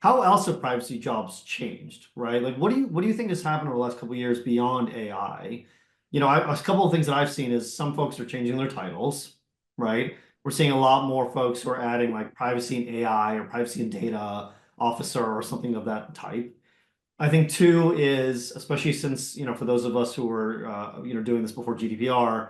how else have privacy jobs changed, right? Like, what do you think has happened over the last couple of years beyond AI? A couple of things that I've seen is some folks are changing their titles, right? We're seeing a lot more folks who are adding like privacy and AI or privacy and data officer or something of that type. I think two is, especially since, for those of us who were, doing this before GDPR,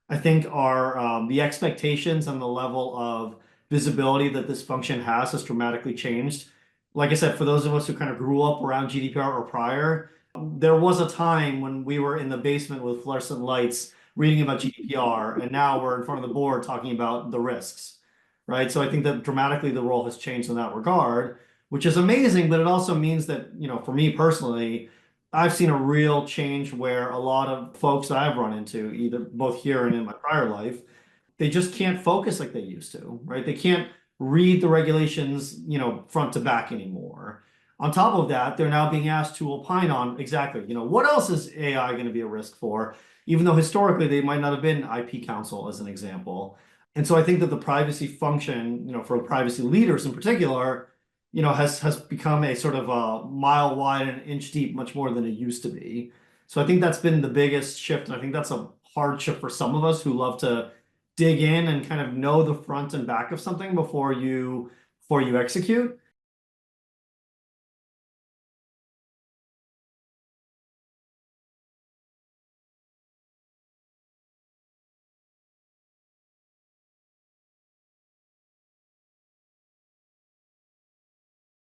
I think our the expectations and the level of visibility that this function has dramatically changed. Like I said, for those of us who kind of grew up around GDPR or prior, there was a time when we were in the basement with fluorescent lights reading about GDPR, and now we're in front of the board talking about the risks, right? So I think that dramatically the role has changed in that regard, which is amazing, but it also means that, for me personally, I've seen a real change where a lot of folks that I've run into, either both here and in my prior life, they just can't focus like they used to, right? They can't read the regulations, front to back anymore. On top of that, they're now being asked to opine on exactly, what else is AI going to be a risk for, even though historically they might not have been IP counsel as an example. And so I think that the privacy function, for privacy leaders in particular, has become a sort of a mile wide and inch deep, much more than it used to be. So I think that's been the biggest shift, and I think that's a hardship for some of us who love to dig in and kind of know the front and back of something before you execute.